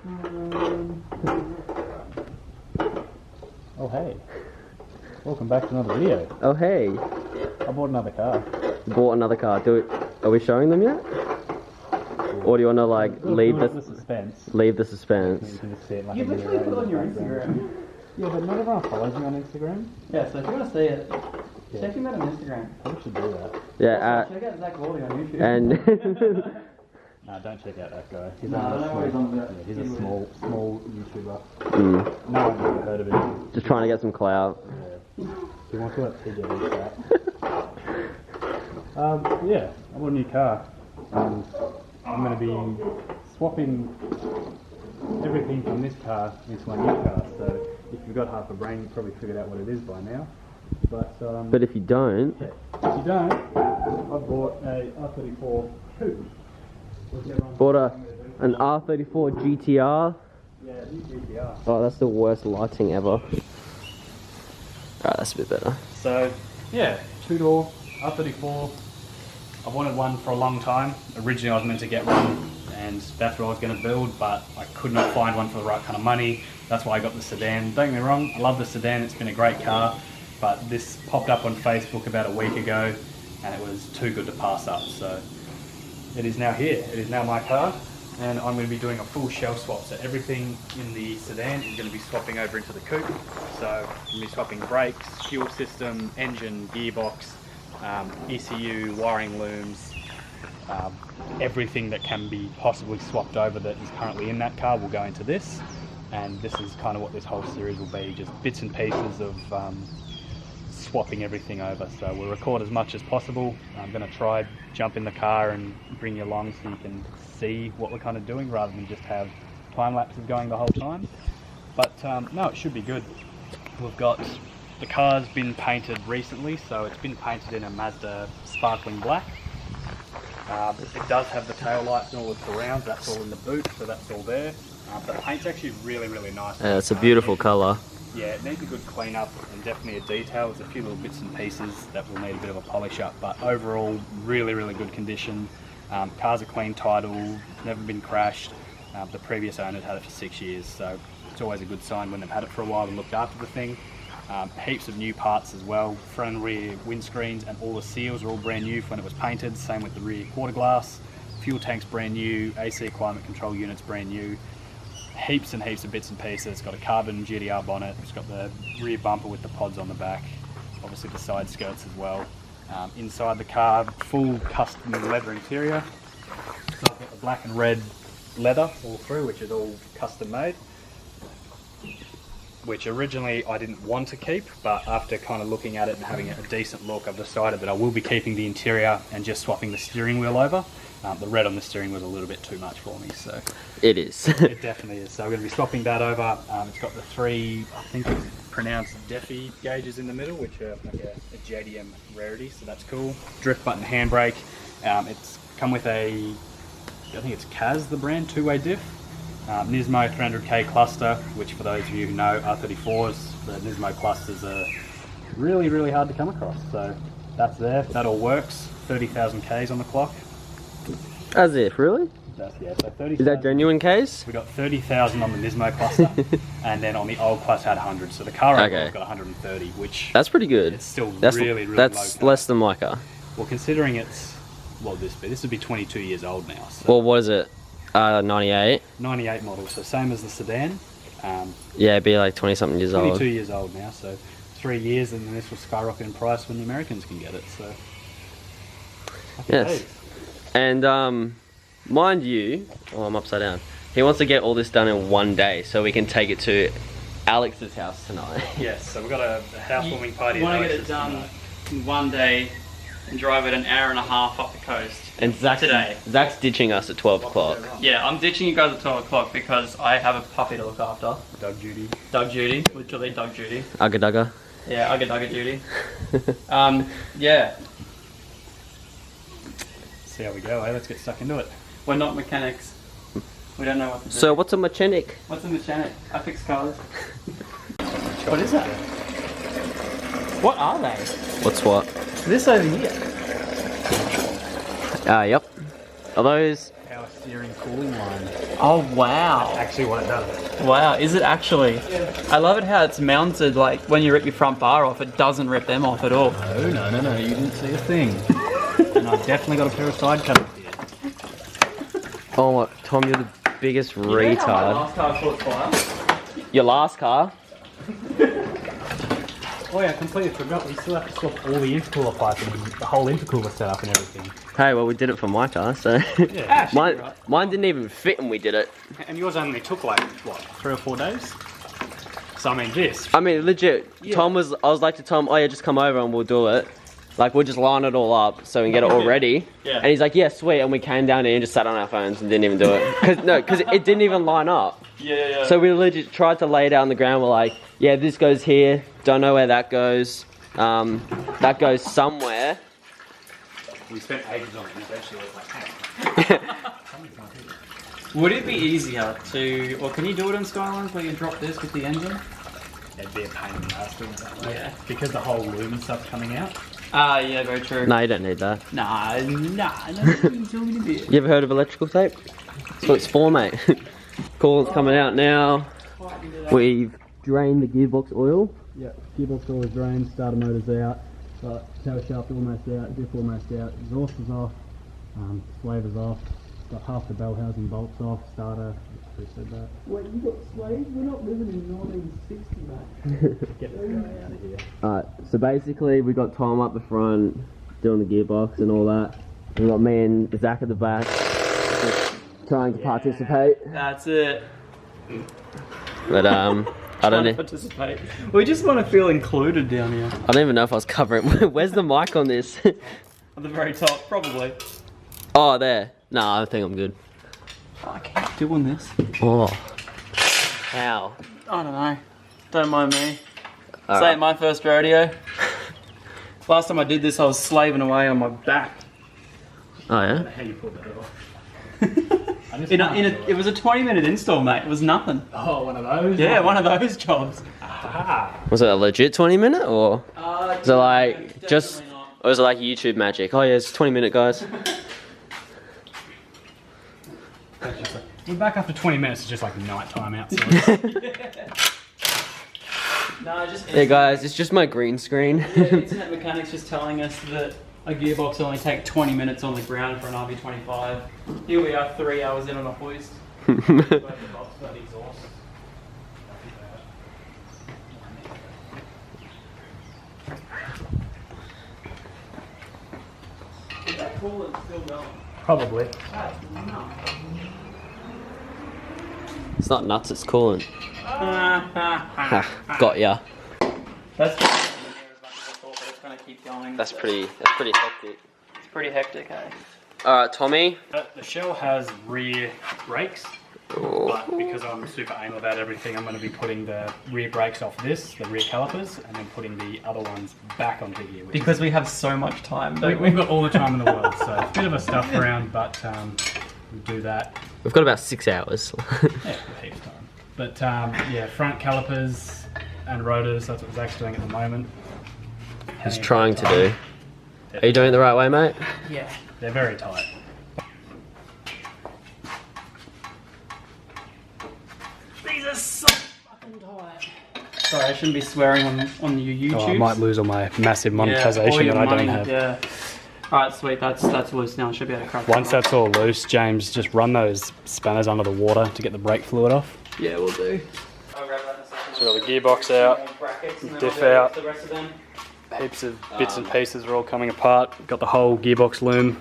Oh hey, welcome back to another video. Oh hey, I bought another car. bought another car. Are we showing them yet? Or do you want to like leave the suspense? Leave the suspense. You can just see it like You literally put it on your Instagram. Yeah, but not everyone follows me on Instagram. Yeah, so if you want to see it, check him out on Instagram. Probably should do that. Yeah. Check out Zach Worley on YouTube. And No, don't check out that guy. He's No, I don't know what he's on about. He's a small YouTuber. mm, No one's ever heard of him. just trying to get some clout. Yeah. He wants to let TJ eat that. Yeah, I bought a new car. I'm going to be swapping everything from this car into my new car. So if you've got half a brain, you've probably figured out what it is by now. But if you don't, yeah. If you don't, I bought a R34 coupe. bought an R34 GTR. Yeah, new GTR. Oh, that's the worst lighting ever. Alright, that's a bit better. So, yeah, two-door, R34. I've wanted one for a long time. Originally I was meant to get one and that's what I was going to build, but I could not find one for the right kind of money. That's why I got the sedan. Don't get me wrong, I love the sedan, it's been a great car, but this popped up on Facebook about a week ago and it was too good to pass up. So it is now here, it is now my car, and I'm going to be doing a full shell swap. So everything in the sedan is going to be swapping over into the coupe. So I'm going to be swapping brakes, fuel system, engine, gearbox, ECU, wiring looms, everything that can be possibly swapped over that is currently in that car will go into this. And this is kind of what this whole series will be, just bits and pieces of swapping everything over. So we'll record as much as possible. I'm going to try jump in the car and bring you along so you can see what we're kind of doing rather than just have time lapses going the whole time. But no, it should be good. We've got, the car's been painted recently, so it's been painted in a Mazda sparkling black. It does have the tail lights and all the surrounds, that's all in the boot, so that's all there. The paint's actually really, really nice. Yeah, it's a beautiful colour. Yeah, it needs a good clean up and definitely a detail. There's a few little bits and pieces that will need a bit of a polish up, but overall, really, really good condition. Car's a clean title, never been crashed. The previous owners had it for 6 years, so it's always a good sign when they've had it for a while and looked after the thing. Heaps of new parts as well. Front and rear windscreens and all the seals are all brand new when it was painted. Same with the rear quarter glass. Fuel tank's brand new. AC climate control unit's brand new. Heaps and heaps of bits and pieces. It's got a carbon GTR bonnet. It's got the rear bumper with the pods on the back. Obviously the side skirts as well. Inside the car, full custom leather interior. So I've got the black and red leather all through, which is all custom made. Which originally I didn't want to keep, but after kind of looking at it and having a decent look, I've decided that I will be keeping the interior and just swapping the steering wheel over. The red on the steering wheel is a little bit too much for me, so It is. it definitely is. So we're going to be swapping that over. It's got the three, I think it's pronounced Defi gauges in the middle, which are like a JDM rarity, so that's cool. Drift button handbrake. It's come with a, I think it's Kaz, the brand, two-way diff. Nismo 300k cluster, which for those of you who know R34s, the Nismo clusters are really, really hard to come across. So that's there, that all works. 30,000 Ks on the clock. As if, really? That's, yeah, so 30,000. Is that genuine case? We got 30,000 on the Nismo cluster, and then on the old cluster had 100. So the car overall got 130, which That's pretty good. it's still That's really, really that's low. less than my car. Well, considering it's, well, this would be 22 years old now. So Well, what is it? 98? 98 model, so same as the sedan. Yeah, it'd be like 20 something years 22 old. years old now, so 3 years, and then this will skyrocket in price when the Americans can get it. So Yes. And mind you, oh, I'm upside down. He wants to get all this done in one day so we can take it to Alex's house tonight. Yes, so we've got a housewarming party. You at want to get Alex's it done tonight. in one day and drive it an hour and a half up the coast. And Zach's ditching us at 12 o'clock. Yeah, I'm ditching you guys at 12 o'clock because I have a puppy to look after. Doug Judy. Doug Judy, literally Doug Judy. Ugga dugga. Yeah, Ugga Judy. Yeah, See how we go, eh? Let's get stuck into it. we're not mechanics. We don't know what to do. So what's a mechanic? What's a mechanic? I fix cars. What is that? What are they? What's what? This over here. Yep. Are those power steering cooling line. Oh wow. Actually what it does. Wow, is it actually? I love it how it's mounted, like when you rip your front bar off, it doesn't rip them off at all. No, you didn't see a thing. And I've definitely got a pair of side cutters here. Oh my, Tom, you're the biggest retard. Last car caught fire? Your last car? Oh yeah, I completely forgot. We still have to swap all the intercooler piping, the whole intercooler setup and everything. Hey, well, we did it for my car, so. Yeah. Mine didn't even fit and we did it. And yours only took like, what, 3 or 4 days? So I mean this. I mean, legit, Yeah. I was like to Tom, oh yeah, just come over and we'll do it. Like, we'll just line it all up so we can get it all ready. Yeah. And he's like, yeah, sweet. And we came down here and just sat on our phones and didn't even do it. Because it didn't even line up. Yeah. So we legit tried to lay it out on the ground. We're like, yeah, this goes here. Don't know where that goes. That goes somewhere. We spent ages on it and eventually it was like, hey. Would it be easier to, or can you do it on Skylines where you drop this with the engine? It'd be a pain in the ass doing it that way. Yeah. Because the whole loom and stuff's coming out. Ah, yeah, very true. No, you don't need that. Nah, you told me to be. You ever heard of electrical tape? That's what it's for, mate. Coolant's coming out now. We've drained the gearbox oil. Yeah, gearbox oil is drained, starter motor's out, tower shaft almost out, diff almost out, exhaust is off, slaver's off, got half the bell housing bolts off, starter, who said that? Wait, you got slaves? We're not living in 1960, mate. Get this guy out of here. Alright, so basically we got Tom up the front doing the gearbox and all that. We got me and Zach at the back just trying to participate. That's it. But I don't know. Participate. We just want to feel included down here. I don't even know if I was covering. Where's the mic on this? At the very top, probably. Oh, there. No, I think I'm good. I keep doing this. Oh. How? I don't know. Don't mind me. All Say right. it my first rodeo. Last time I did this, I was slaving away on my back. Oh yeah? How you pulled that off? It was a 20-minute install, mate. It was nothing. Oh, one of those? Yeah, one of those jobs. Ah. Was it a legit 20-minute or was it like definitely just not. or was it like YouTube magic? Oh yeah, it's 20-minute, guys. We're back after 20 minutes, it's just like night time outside. No, just Yeah, guys, it's just my green screen. Yeah, internet mechanics just telling us that a gearbox only takes 20 minutes on the ground for an RB25. Here we are 3 hours in on a hoist. Is that coolant still going? Probably. It's not nuts, it's coolant. Ha, got ya. That's just as much as I thought, but it's gonna keep going. That's pretty hectic. It's pretty hectic, eh? Alright, Tommy. The shell has rear brakes, but because I'm super anal about everything, I'm going to be putting the rear brakes off this, the rear calipers, and then putting the other ones back onto here. Because we have so much time, don't we? We've got all the time in the world, so a bit of a stuff around, but we do that. We've got about 6 hours. Yeah, heaps of time. But yeah, front calipers and rotors, that's what Zach's doing at the moment. He's trying to do. Are you doing it the right way, mate? Yeah. They're very tight. These are so fucking tight. Sorry, I shouldn't be swearing on your YouTube. Oh, I might lose all my massive monetization that I don't have. Yeah. Alright, sweet. That's loose now. I should be able to crack Once that. that's all loose, James, just run those spanners under the water to get the brake fluid off. Yeah, we'll do. I'll grab that in a second. So we've got the gearbox out, Brackets and then diff I'll out. do the rest of them. heaps of bits and pieces are all coming apart. Got the whole gearbox loom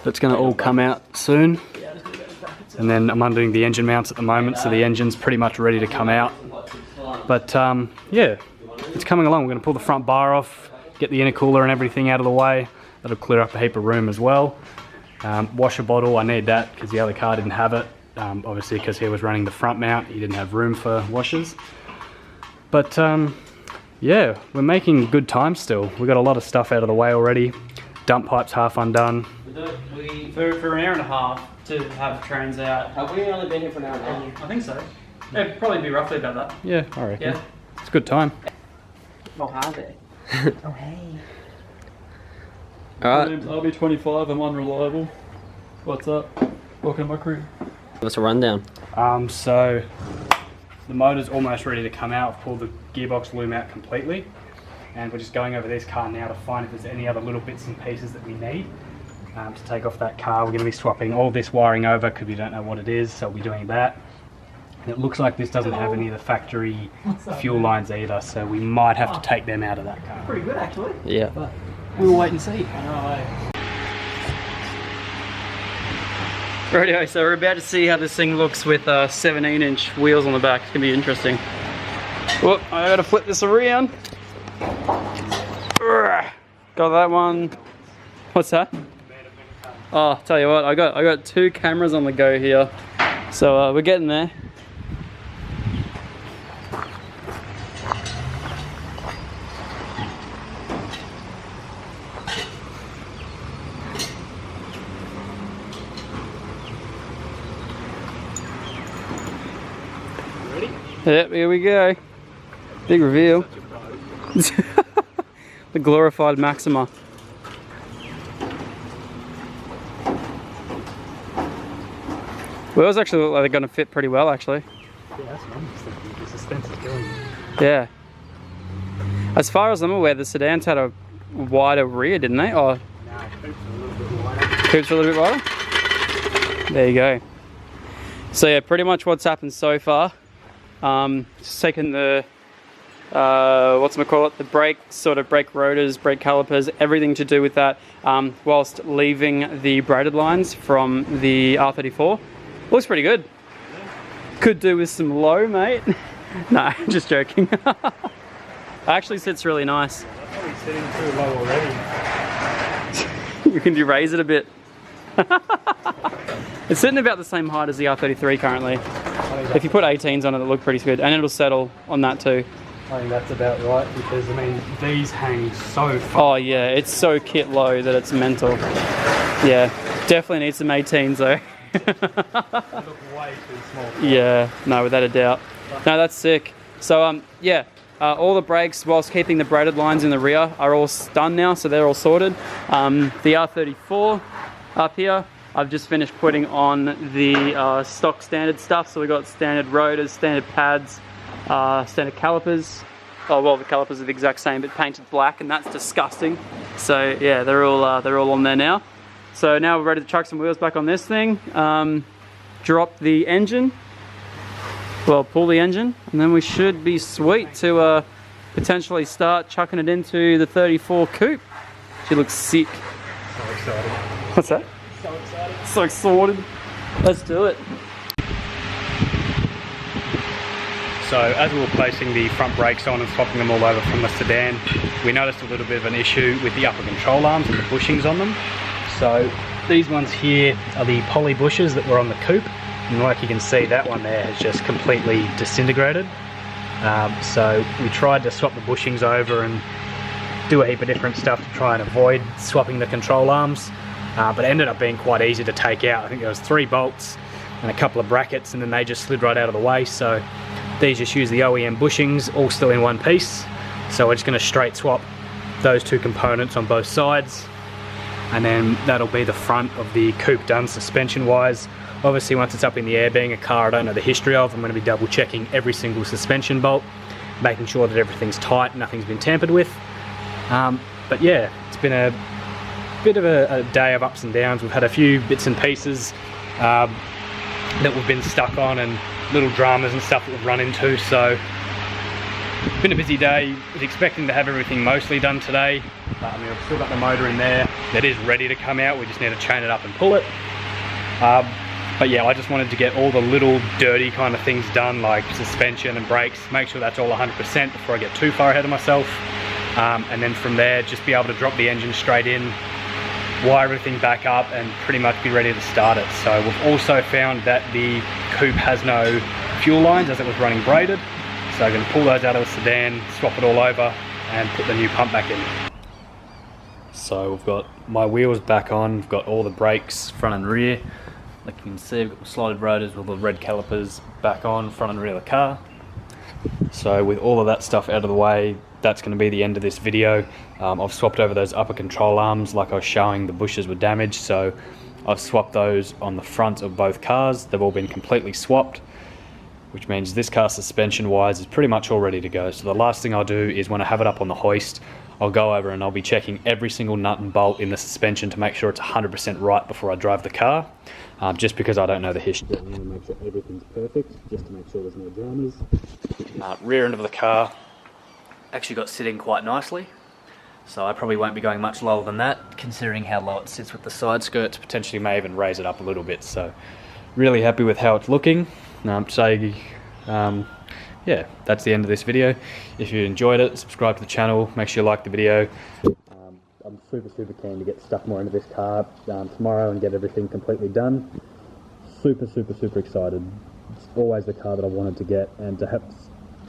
that's going to all come out soon. And then I'm undoing the engine mounts at the moment, so the engine's pretty much ready to come out. But yeah, it's coming along. We're going to pull the front bar off, get the intercooler and everything out of the way. That'll clear up a heap of room as well. Washer bottle, I need that because the other car didn't have it. Obviously because he was running the front mount, he didn't have room for washers. But yeah, we're making good time still. We've got a lot of stuff out of the way already. Dump pipe's half undone. For an hour and a half to have trains out. Have we only been here for an hour and a half? I think so. It'd probably be roughly about that. Yeah, I reckon. Yeah. It's a good time. Oh, are they? Oh, hey. Alright. name's RB25, I'm unreliable. What's up? Welcome to my crew. Give us a rundown. So the motor's almost ready to come out. I've pulled the gearbox loom out completely, and we're just going over this car now to find if there's any other little bits and pieces that we need to take off that car. We're going to be swapping all this wiring over because we don't know what it is, so we'll be doing that. And it looks like this doesn't have any of the factory fuel lines either, so we might have to take them out of that car. Pretty good actually. Yeah. But we'll wait and see. Rightio, so we're about to see how this thing looks with 17-inch wheels on the back. It's gonna be interesting. Whoop, I gotta flip this around. Got that one. What's that? Oh, tell you what, I got 2 cameras on the go here. So we're getting there. Yep, here we go. Big reveal. The glorified Maxima. Wheels actually look like they're going to fit pretty well, actually. Yeah, that's what I'm thinking. The suspense is doing. Yeah. As far as I'm aware, the sedans had a wider rear, didn't they? Or coupes are a little bit wider. There you go. So yeah, pretty much what's happened so far. Just taken the the brake rotors, brake calipers, everything to do with that, whilst leaving the braided lines from the R34. Looks pretty good. Could do with some low, mate. No, I'm just joking. Actually sits really nice. That's probably sitting too low already. You can raise it a bit. It's sitting about the same height as the R33 currently. If you put 18s on it, it'll look pretty good, and it'll settle on that too. I think that's about right, because I mean these hang so far. Oh yeah, it's so kit low that it's mental. Yeah, definitely needs some 18s though. They look way too small. Yeah, no, without a doubt. No, that's sick. So yeah, all the brakes, whilst keeping the braided lines in the rear, are all done now, so they're all sorted. The R34 up here, I've just finished putting on the stock standard stuff. So we got standard rotors, standard pads, standard calipers. Oh well, the calipers are the exact same, but painted black, and that's disgusting. So yeah, they're all on there now. So now we're ready to chuck some wheels back on this thing. Drop the engine. Well, pull the engine, and then we should be sweet to potentially start chucking it into the 34 coupe. She looks sick. So excited. What's that? So excited. So excited. Let's do it. So as we were placing the front brakes on and swapping them all over from the sedan, we noticed a little bit of an issue with the upper control arms and the bushings on them. So these ones here are the poly bushes that were on the coupe, and like you can see, that one there has just completely disintegrated. So we tried to swap the bushings over and do a heap of different stuff to try and avoid swapping the control arms, but it ended up being quite easy to take out. I think there was 3 bolts and a couple of brackets, and then they just slid right out of the way. So these just use the OEM bushings, all still in one piece. So we're just going to straight swap those 2 components on both sides, and then that'll be the front of the coupe done suspension wise. Obviously once it's up in the air, being a car I don't know the history of, I'm going to be double checking every single suspension bolt, making sure that everything's tight, nothing's been tampered with. But yeah, it's been a bit of a day of ups and downs. We've had a few bits and pieces that we've been stuck on, and little dramas and stuff that we've run into. So it's been a busy day. I was expecting to have everything mostly done today, but I mean, I've still got the motor in there that is ready to come out. We just need to chain it up and pull it. But yeah, I just wanted to get all the little dirty kind of things done, like suspension and brakes, make sure that's all 100% before I get too far ahead of myself. And then from there, just be able to drop the engine straight in, wire everything back up, and pretty much be ready to start it. So we've also found that the coupe has no fuel lines as it was running braided. So I'm going to pull those out of the sedan, swap it all over, and put the new pump back in. So we've got my wheels back on, we've got all the brakes front and rear. Like you can see, we've got the slotted rotors with the red calipers back on, front and rear of the car. So with all of that stuff out of the way, that's going to be the end of this video. I've swapped over those upper control arms like I was showing. The bushes were damaged, so I've swapped those on the front of both cars. They've all been completely swapped, which means this car suspension wise is pretty much all ready to go. So the last thing I'll do is when I have it up on the hoist, I'll go over and I'll be checking every single nut and bolt in the suspension to make sure it's 100% right before I drive the car. Just because I don't know the history. I want to make sure everything's perfect, just to make sure there's no dramas. Rear end of the car actually got sitting quite nicely. So I probably won't be going much lower than that, considering how low it sits with the side skirts. Potentially may even raise it up a little bit. So really happy with how it's looking. Yeah, that's the end of this video. If you enjoyed it, subscribe to the channel, make sure you like the video. I'm super keen to get stuff more into this car tomorrow and get everything completely done. Super excited. It's always the car that I wanted to get, and to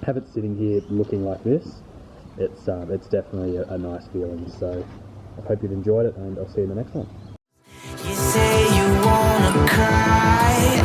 have it sitting here looking like this, it's definitely a nice feeling. So I hope you've enjoyed it, and I'll see you in the next one. You say you wanna cry.